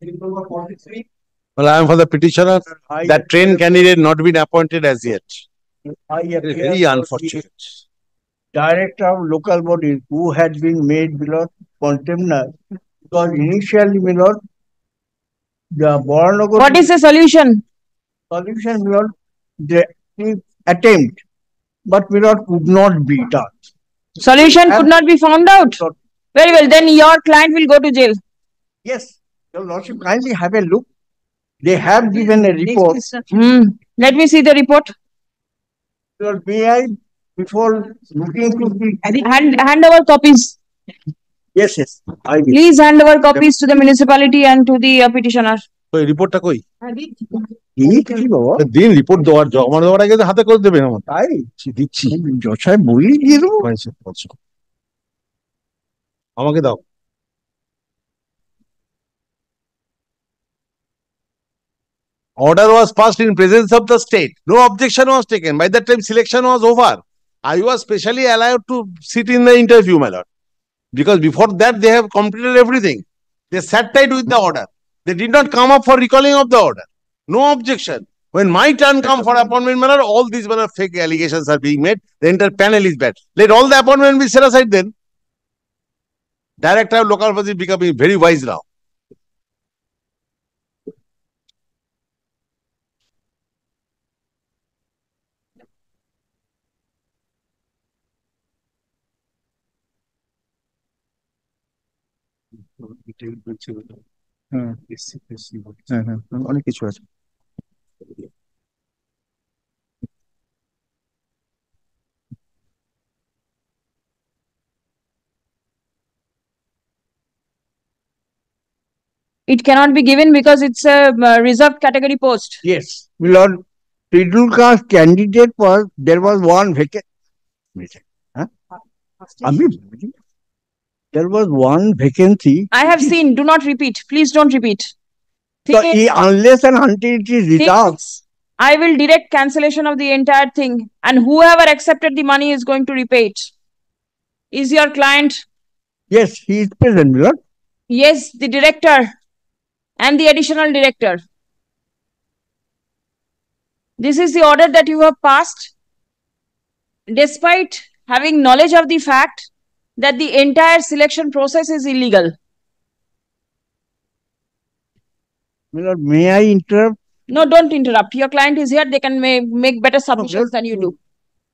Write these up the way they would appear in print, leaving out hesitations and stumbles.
Well, I am for the petitioner. That trained candidate not been appointed as yet. Very unfortunate. Director of local bodies who had been made below contender because initially below the Boranagar What is the solution? solution below the attempt, but below could not be done. Solution could not be found out. Very well, then your client will go to jail. Yes, your lordship, kindly have a look. They have given a report. Let me see the report. Your may I, before looking to the Hand over copies. yes, I will. Please hand over copies to the municipality and to the petitioner. ওই রিপোর্টটা কই? কি বাবা? দিন report দেওয়ার জমা দেওয়ার আগে হাতে করে দেবেন আমার। তাই দিচ্ছি। যথায় বই দিয়ে দেবো। আমাকে দাও। Order was passed in presence of the state. No objection was taken. By that time, selection was over. I was specially allowed to sit in the interview, my lord. Because before that, they have completed everything. They sat tight with the order. They did not come up for recalling of the order. No objection. When my turn come for appointment, my lord, all these fake allegations are being made. The entire panel is bad. Let all the appointment be set aside then. Director of local body is becoming very wise now. অনেক কিছু আছে। It cannot be given because it's a reserved category post. Yes, my lord, scheduled caste candidate was there was one vacant. There was one vacancy. I have seen. Do not repeat. Please don't repeat. So unless and until it is resolved, I will direct cancellation of the entire thing, and whoever accepted the money is going to repay it. Is your client? Yes, he is present, my lord. Yes, the director and the additional director. This is the order that you have passed, despite having knowledge of the fact that the entire selection process is illegal. My lord, may I interrupt? No, don't interrupt. Your client is here. They can make better submissions than you do.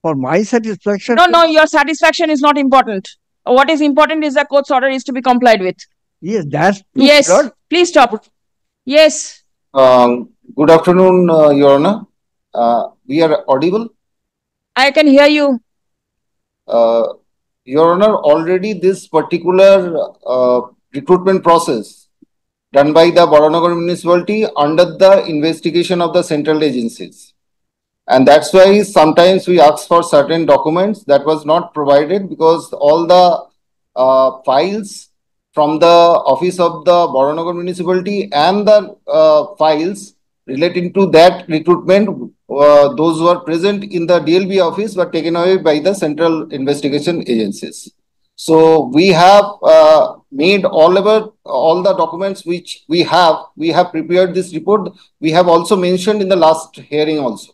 For my satisfaction. No, your satisfaction is not important. What is important is the court's order is to be complied with. Yes, that's true, yes. Lord. Please stop. Yes. Good afternoon, Your Honor. We are audible? I can hear you. Your Honor, already this particular recruitment process done by the Baranagar municipality under the investigation of the central agencies. And that's why sometimes we ask for certain documents that was not provided because all the files from the office of the Baranagar municipality and the files relating to that recruitment, those who are present in the DLB office were taken away by the central investigation agencies. So we have made all the documents which we have prepared this report. We have also mentioned in the last hearing also.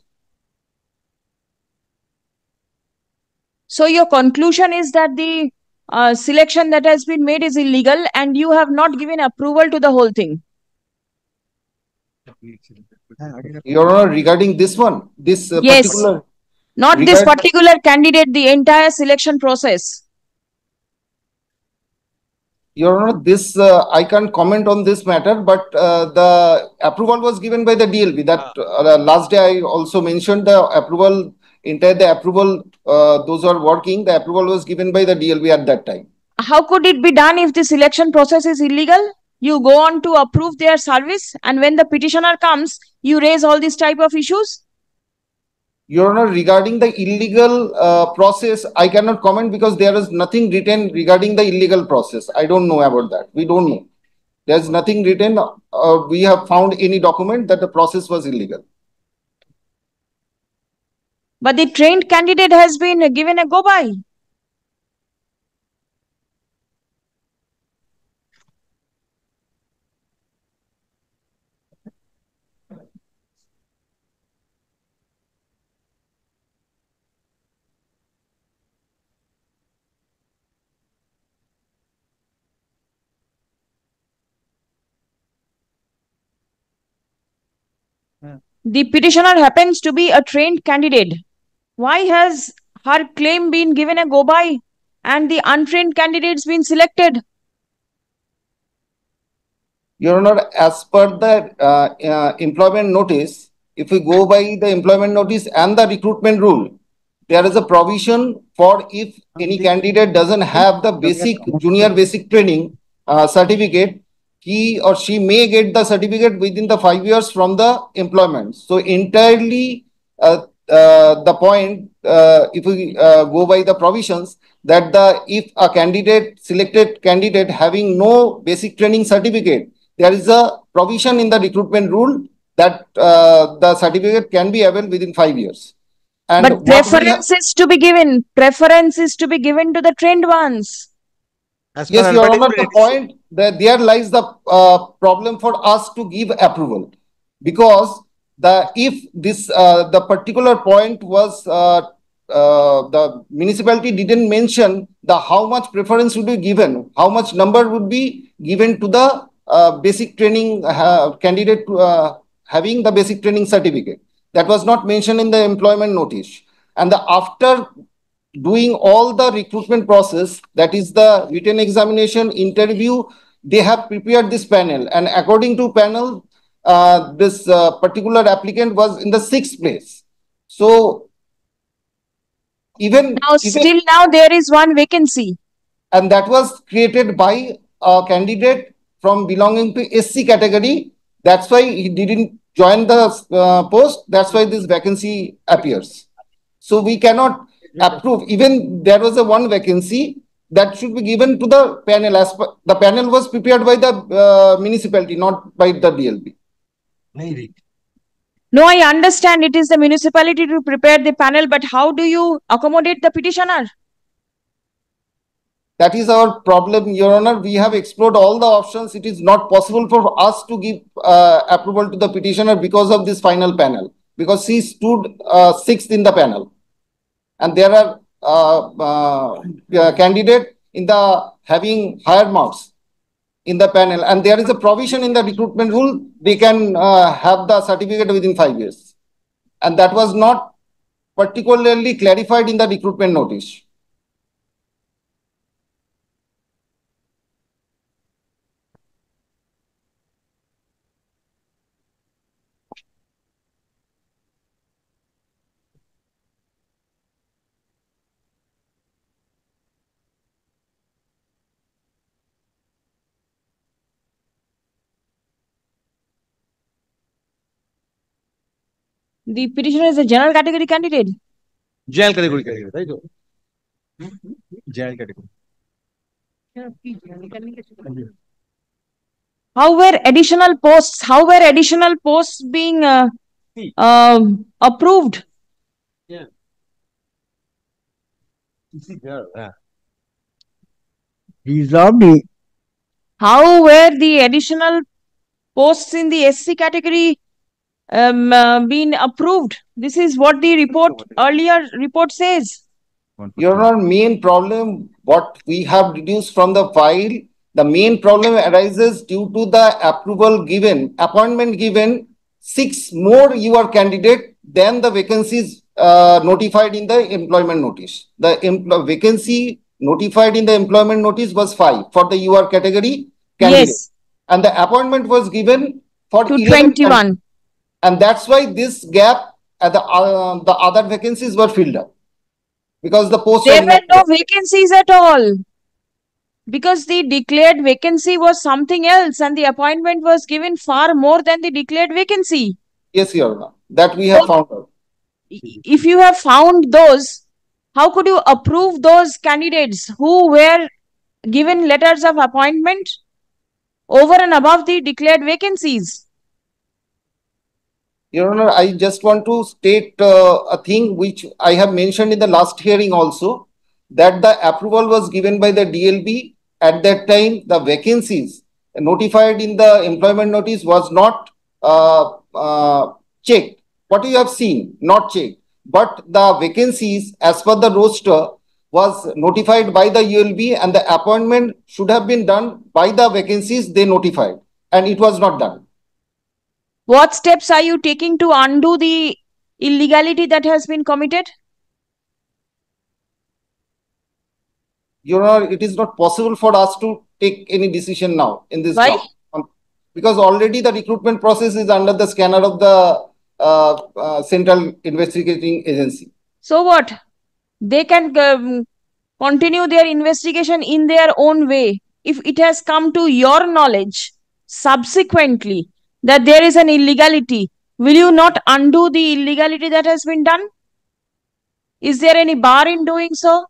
So your conclusion is that the selection that has been made is illegal and you have not given approval to the whole thing. Your Honor, regarding this one, this yes. particular... Not this particular candidate, the entire selection process. Your Honor, this I can't comment on this matter, but the approval was given by the DLB. That last day I also mentioned the approval, the approval, those who are working, the approval was given by the DLB at that time. How could it be done if the selection process is illegal? You go on to approve their service, and when the petitioner comes, you raise all these type of issues? Your Honor, regarding the illegal process, I cannot comment because there is nothing written regarding the illegal process. I don't know about that. We don't know. There's nothing written. We have found any document that the process was illegal. But the trained candidate has been given a go-by. The petitioner happens to be a trained candidate. Why has her claim been given a go by and the untrained candidates been selected? Your Honor, as per the employment notice, if we go by the employment notice and the recruitment rule, there is a provision for if any candidate doesn't have the junior basic training certificate, he or she may get the certificate within the 5 years from the employment. So entirely the point, if we go by the provisions, that if a selected candidate having no basic training certificate, there is a provision in the recruitment rule that the certificate can be available within 5 years. And but preference is to be given. Preference is to be given to the trained ones. Yes, Your Honor, the point that there lies the problem for us to give approval, because if this the particular point was the municipality didn't mention the how much preference would be given, how much number would be given to the basic training candidate having the basic training certificate. That was not mentioned in the employment notice. And after doing all the recruitment process, that is the written examination, interview, they have prepared this panel. And according to panel, this particular applicant was in the 6th place. So still now there is one vacancy. And that was created by a candidate from belonging to SC category. That's why he didn't join the post. That's why this vacancy appears. So we cannot approve. Even there was a one vacancy that should be given to the panel. As the panel was prepared by the municipality, not by the DLB. No, I understand it is the municipality to prepare the panel, but how do you accommodate the petitioner? That is our problem, Your Honor. We have explored all the options. It is not possible for us to give approval to the petitioner because of this final panel, because she stood 6th in the panel. And there are candidates in the having higher marks in the panel. And there is a provision in the recruitment rule, they can have the certificate within 5 years. And that was not particularly clarified in the recruitment notice. The petitioner is a general category candidate. General category candidate, right? General category. How were additional posts? How were additional posts being approved? Yeah. How were the additional posts in the SC category been approved? This is what the earlier report says. Your main problem, what we have deduced from the file, the main problem arises due to the appointment given 6 more your candidate than the vacancies notified in the employment notice. The vacancy notified in the employment notice was 5 for the UR category candidate. Yes. And the appointment was given for to 21. And that's why this gap at the other vacancies were filled up. Because the post there were no vacancies at all. Because the declared vacancy was something else and the appointment was given far more than the declared vacancy. Yes, Your Honor. That we have found out. If you have found those, how could you approve those candidates who were given letters of appointment over and above the declared vacancies? Your Honor, I just want to state a thing which I have mentioned in the last hearing also, that the approval was given by the DLB. At that time, the vacancies notified in the employment notice was not checked. What you have seen, not checked. But the vacancies, as per the roster, was notified by the ULB, and the appointment should have been done by the vacancies they notified, and it was not done. What steps are you taking to undo the illegality that has been committed? Your Honor, it is not possible for us to take any decision now in this Why? ground. Because already the recruitment process is under the scanner of the Central Investigating Agency. So what? They can continue their investigation in their own way. If it has come to your knowledge subsequently that there is an illegality, will you not undo the illegality that has been done? Is there any bar in doing so?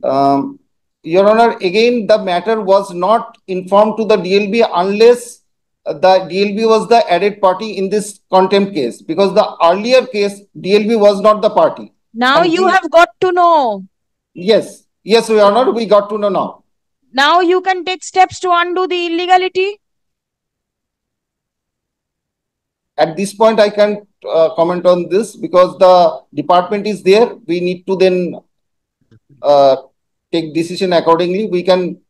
Your Honor, again, the matter was not informed to the DLB unless the DLB was the added party in this contempt case, because the earlier case, DLB was not the party. Now you have got to know. Yes, Your Honor, we got to know now. Now you can take steps to undo the illegality. At this point, I can't comment on this because the department is there. We need to then take decision accordingly. We can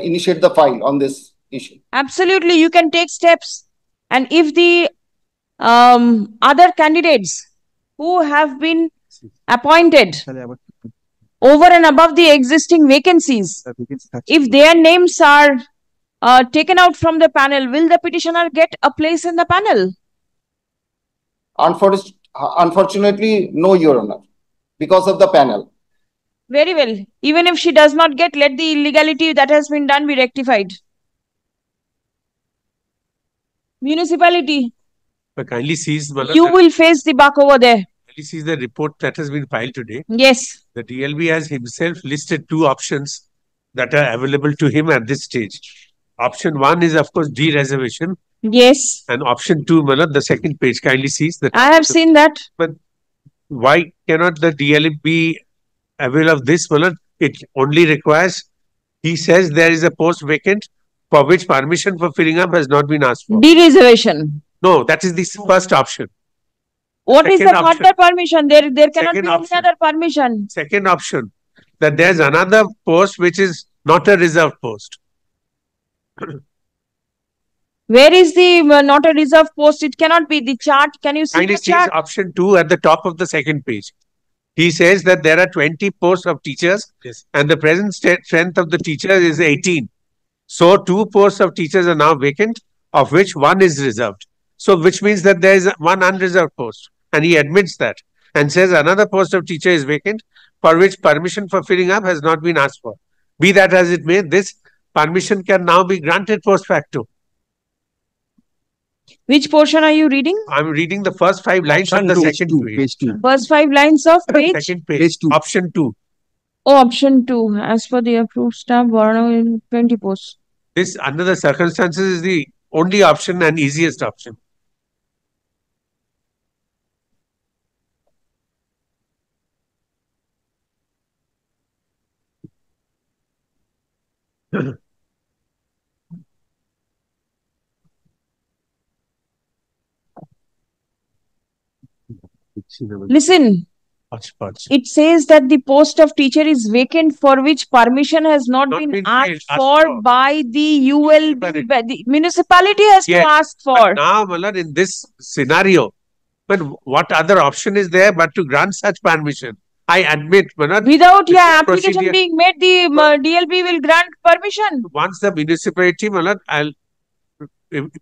initiate the file on this issue. Absolutely, you can take steps. And if the other candidates who have been appointed over and above the existing vacancies, if their names are taken out from the panel, will the petitioner get a place in the panel? Unfortunately, no, Your Honor, because of the panel. Very well. Even if she does not get, let the illegality that has been done be rectified. Municipality. But kindly sees, You will face the buck over there. Kindly sees the report that has been filed today. Yes. The DLB has himself listed 2 options that are available to him at this stage. Option 1 is, of course, de-reservation. Yes. And option 2, the second page, kindly sees that. I have seen that. But why cannot the DLB avail of this? It only requires, he says there is a post vacant for which permission for filling up has not been asked for. De-reservation. No, that is the first option. What is the further permission? There cannot be any other permission. Second option, that there's another post which is not a reserved post. Where is the not a reserved post? It cannot be the chart. Can you see the chart? Option 2 at the top of the second page. He says that there are 20 posts of teachers, and the present strength of the teachers is 18. So 2 posts of teachers are now vacant, of which 1 is reserved. So which means that there is 1 unreserved post. And he admits that and says another post of teacher is vacant for which permission for filling up has not been asked for. Be that as it may, this permission can now be granted post facto. Which portion are you reading? I'm reading the first 5 lines on the second page. First 5 lines of page? Second page. Option 2. Oh, option 2. As per the approved staff, Varana 20 posts. This, under the circumstances, is the only option and easiest option. Listen. It says that the post of teacher is vacant for which permission has not been asked for by the ULB. The municipality has to ask for. But now, in this scenario, but what other option is there but to grant such permission? I admit, without application being made, the DLB will grant permission. Once the municipality, I'll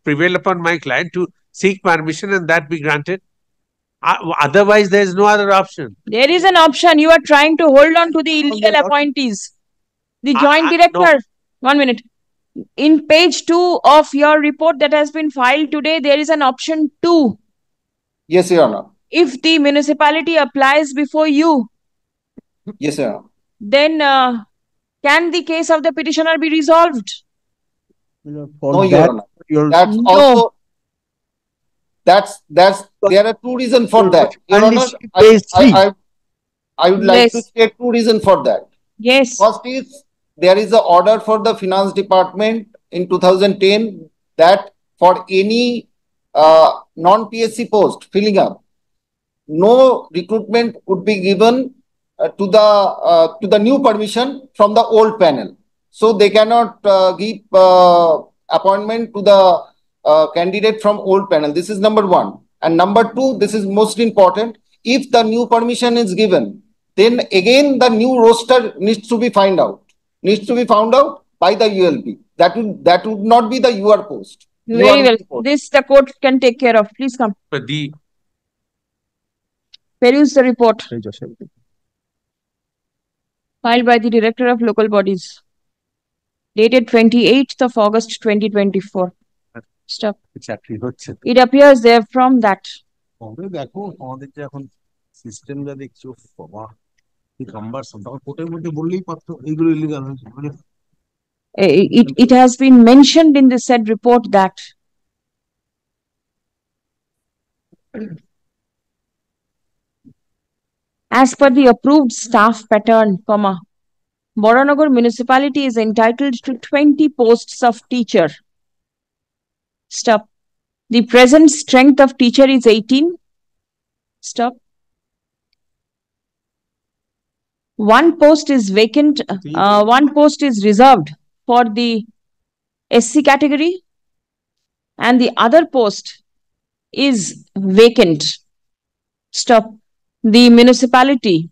prevail upon my client to seek permission and that be granted. Otherwise, there is no other option. There is an option. You are trying to hold on to the illegal appointees. The joint director. No. 1 minute. In page 2 of your report that has been filed today, there is an option 2. Yes, Your Honor. If the municipality applies before you, yes, Your Honor, then can the case of the petitioner be resolved? No, Your Honor. That's also... That's there are 2 reasons for that. Your Honor, I would like to state 2 reasons for that. Yes. First is, there is an order for the finance department in 2010 that for any non-PSC post filling up, no recruitment would be given to the new permission from the old panel. So they cannot give appointment to the candidate from old panel. This is number one. And number two, this is most important. If the new permission is given, then again the new roster needs to be found out by the ULP. That would not be the UR post. Very well. This the court can take care of. Please come. But Peruse the report filed by the Director of Local Bodies, dated 28th of August 2024. Stop. It appears therefrom that it has been mentioned in the said report that as per the approved staff pattern, Boranagar municipality is entitled to 20 posts of teacher. Stop. The present strength of teacher is 18. Stop. One post is vacant. One post is reserved for the SC category, and the other post is vacant. Stop. The municipality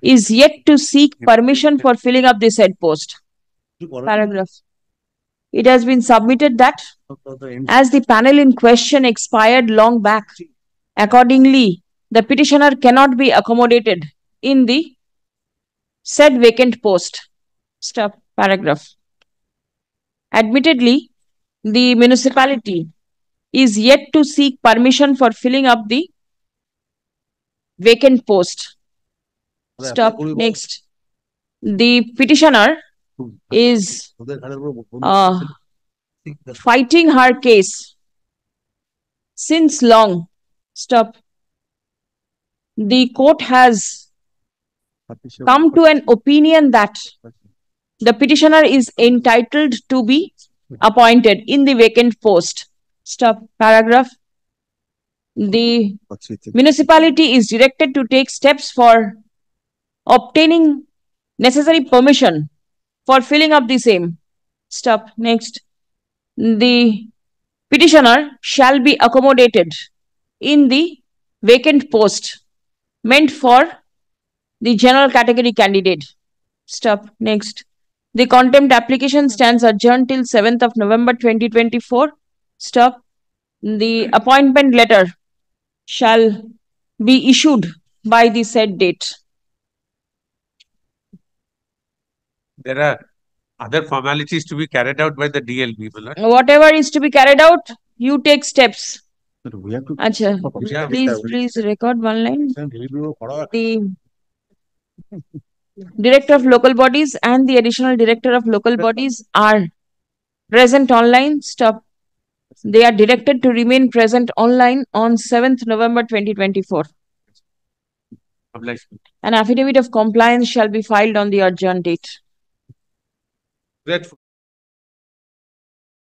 is yet to seek permission for filling up the said post. Paragraph. It has been submitted that as the panel in question expired long back, accordingly, the petitioner cannot be accommodated in the said vacant post. Stop. Paragraph. Admittedly, the municipality is yet to seek permission for filling up the vacant post. Stop. Next. The petitioner is fighting her case since long. Stop. The court has come to an opinion that the petitioner is entitled to be appointed in the vacant post. Stop. Paragraph. The municipality is directed to take steps for obtaining necessary permission for filling up the same. Stop. Next. The petitioner shall be accommodated in the vacant post meant for the general category candidate. Stop. Next. The contempt application stands adjourned till 7th of November 2024. Stop. The appointment letter shall be issued by the said date. there are other formalities to be carried out by the DLB. Whatever is to be carried out, you take steps. Achha, please record one line. The Director of Local Bodies and the Additional Director of Local Bodies are present online. Stop. They are directed to remain present online on 7th November 2024. An affidavit of compliance shall be filed on the adjourned date.